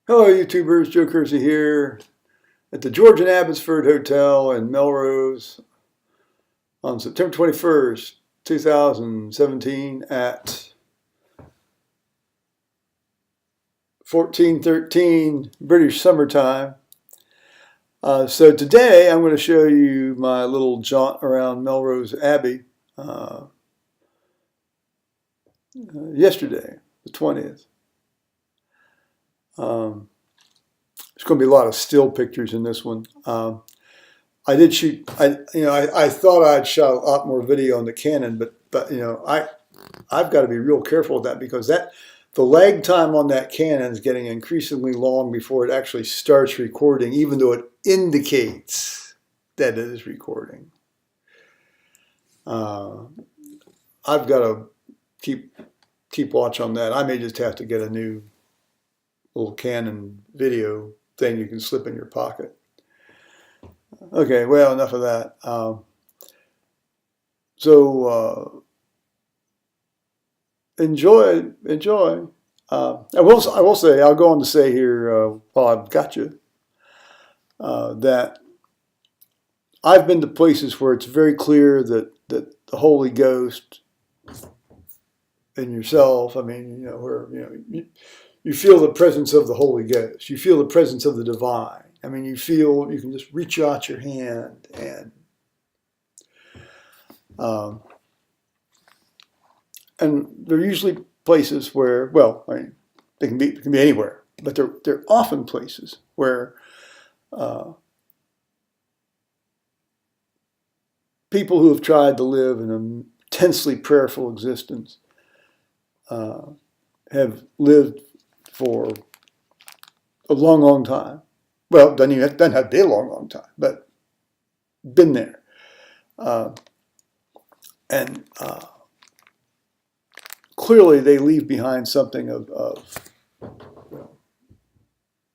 Hello YouTubers, Joe Kersey here at the George and Abbotsford Hotel in Melrose on September 21st, 2017 at 14:13 British summertime. So today I'm going to show you my little jaunt around Melrose Abbey yesterday, the 20th. There's going to be a lot of still pictures in this one. I did shoot. I thought I'd shot a lot more video on the Canon, but I've got to be real careful with that because the lag time on that Canon is getting increasingly long before it actually starts recording, even though it indicates that it is recording. I've got to keep watch on that. I may just have to get a new little Canon video thing you can slip in your pocket. Okay, well, enough of that. Enjoy. I will say, I'll go on to say here, while I've got you, that I've been to places where it's very clear that the Holy Ghost in yourself, where you feel the presence of the Holy Ghost. You feel the presence of the divine. You feel you can just reach out your hand and they're usually places where, they can be anywhere, but they're often places where people who have tried to live an intensely prayerful existence have lived for a long time. Well, doesn't have to be a long time, but been there. Clearly they leave behind something of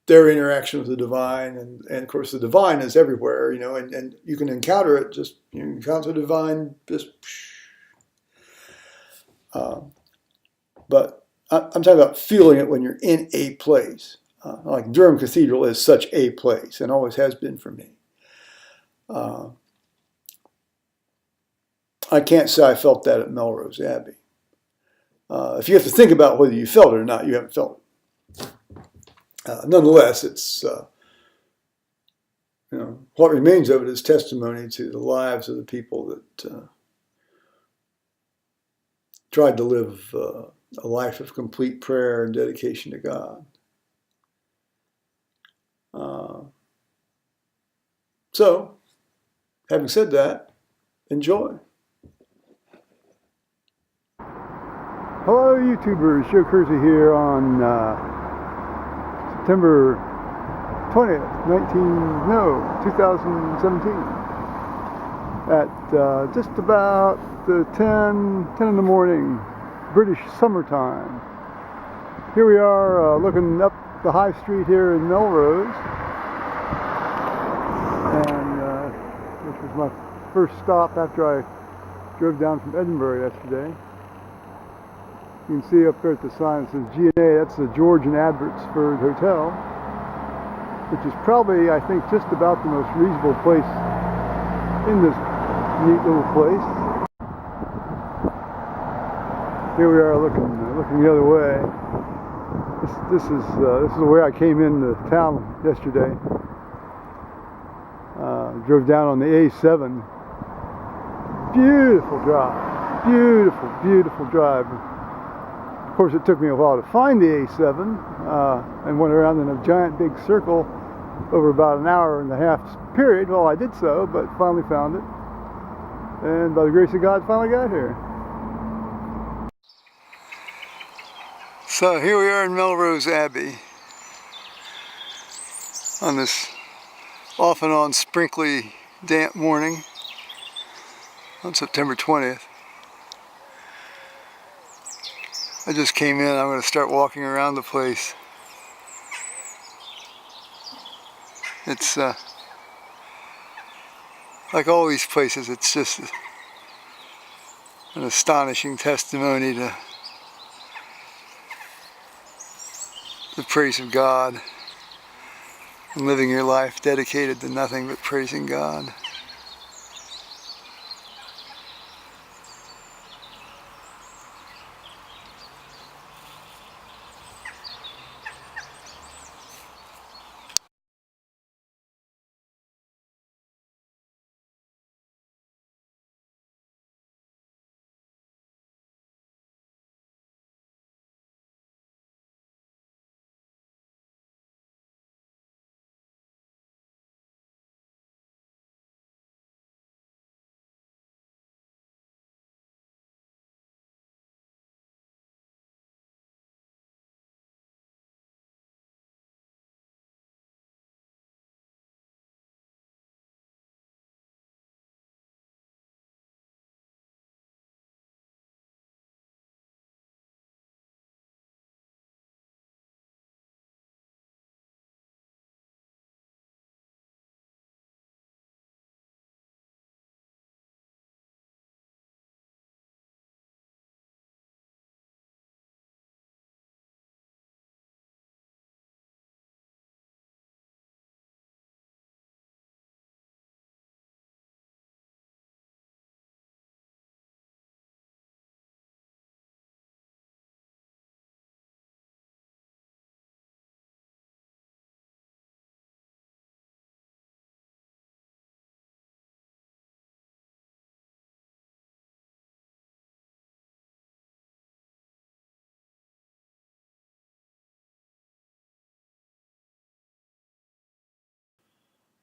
their interaction with the divine. And of course, the divine is everywhere, and you can encounter it, you encounter the divine just. But I'm talking about feeling it when you're in a place. Like Durham Cathedral is such a place and always has been for me. I can't say I felt that at Melrose Abbey. If you have to think about whether you felt it or not, you haven't felt it. Nonetheless, it's what remains of it is testimony to the lives of the people that tried to live a life of complete prayer and dedication to God. So, having said that, enjoy. Hello YouTubers, Joe Kersey here on September 20th, 2017 at just about 10 in the morning, British summertime. Here we are looking up the high street here in Melrose, and this was my first stop after I drove down from Edinburgh yesterday. You can see up there at the sign that says G&A, that's the George and Abbotsford Hotel, which is probably, I think, just about the most reasonable place in this neat little place. Here we are looking the other way. This is the way I came into town yesterday. Drove down on the A7. Beautiful drive. Beautiful drive. Of course, it took me a while to find the A7 and went around in a giant big circle over about an hour and a half period. Well, I did so, but finally found it. And by the grace of God, finally got here. So here we are in Melrose Abbey on this off and on sprinkly, damp morning on September 20th. I just came in. I'm going to start walking around the place. It's like all these places, it's just an astonishing testimony to the praise of God. and living your life dedicated to nothing but praising God.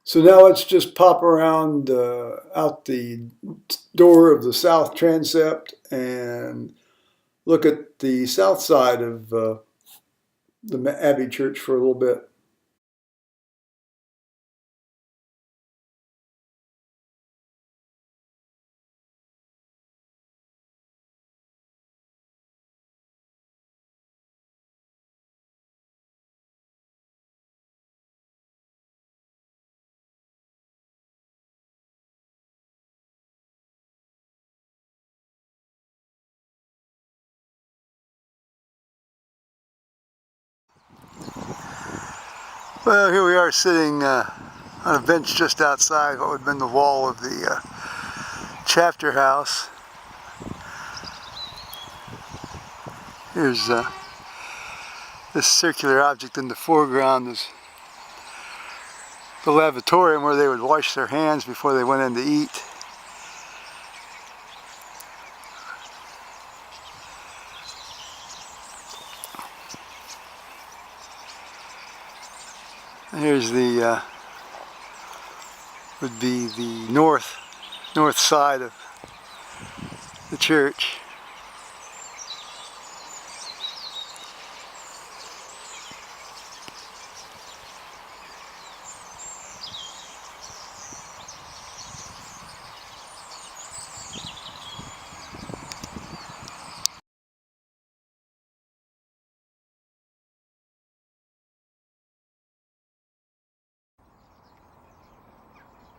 So now let's just pop around out the door of the south transept and look at the south side of the Abbey Church for a little bit. Well, here we are sitting on a bench just outside what would have been the wall of the chapter house. Here's this circular object in the foreground is the lavatorium where they would wash their hands before they went in to eat. And here's the would be the north side of the church.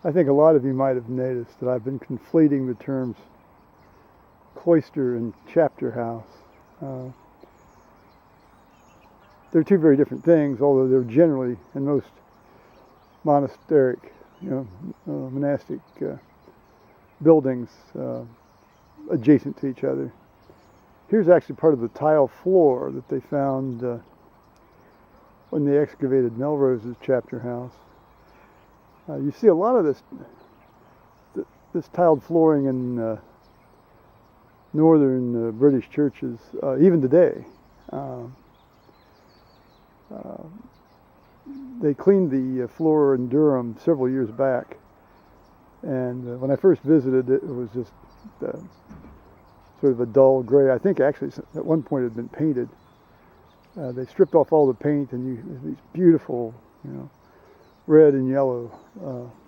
I think a lot of you might have noticed that I've been conflating the terms cloister and chapter house. They're two very different things, although they're generally, in most monastic, monastic buildings, adjacent to each other. Here's actually part of the tile floor that they found when they excavated Melrose's chapter house. You see a lot of this tiled flooring in northern British churches, even today. They cleaned the floor in Durham several years back, and when I first visited, it was just sort of a dull gray. I think actually at one point it had been painted. They stripped off all the paint, and these beautiful, red and yellow,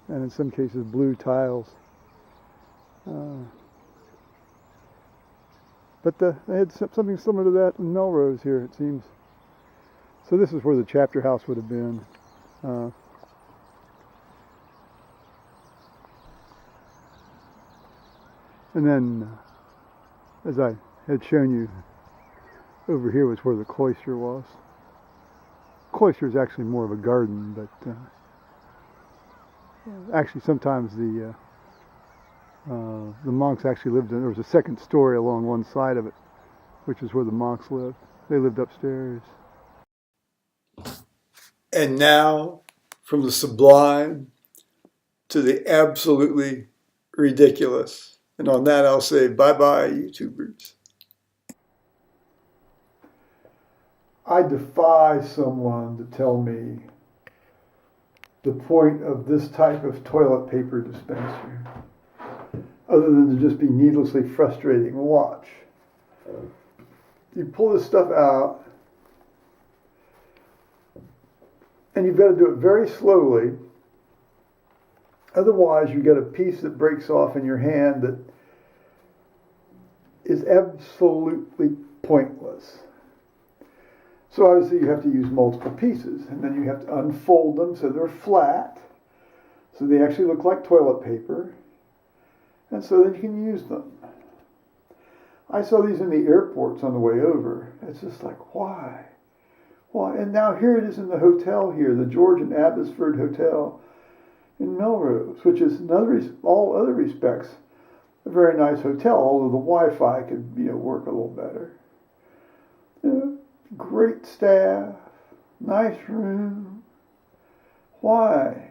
and in some cases blue tiles. But they had something similar to that in Melrose here, it seems. So this is where the chapter house would have been. And then, as I had shown you, over here was where the cloister was. Cloister is actually more of a garden, but Actually, sometimes the monks actually lived in. There was a second story along one side of it, which is where the monks lived. They lived upstairs. And now, from the sublime to the absolutely ridiculous. And on that, I'll say bye-bye, YouTubers. I defy someone to tell me the point of this type of toilet paper dispenser, other than to just be needlessly frustrating. Watch. You pull this stuff out, and you've got to do it very slowly. Otherwise, you get a piece that breaks off in your hand that is absolutely pointless. So obviously you have to use multiple pieces, and then you have to unfold them so they're flat, so they actually look like toilet paper, and so then you can use them. I saw these in the airports on the way over. It's just like, why? Why? And now here it is in the hotel here, the George and Abbotsford Hotel in Melrose, which is all other respects a very nice hotel, although the Wi-Fi could work a little better. Great staff, nice room. Why?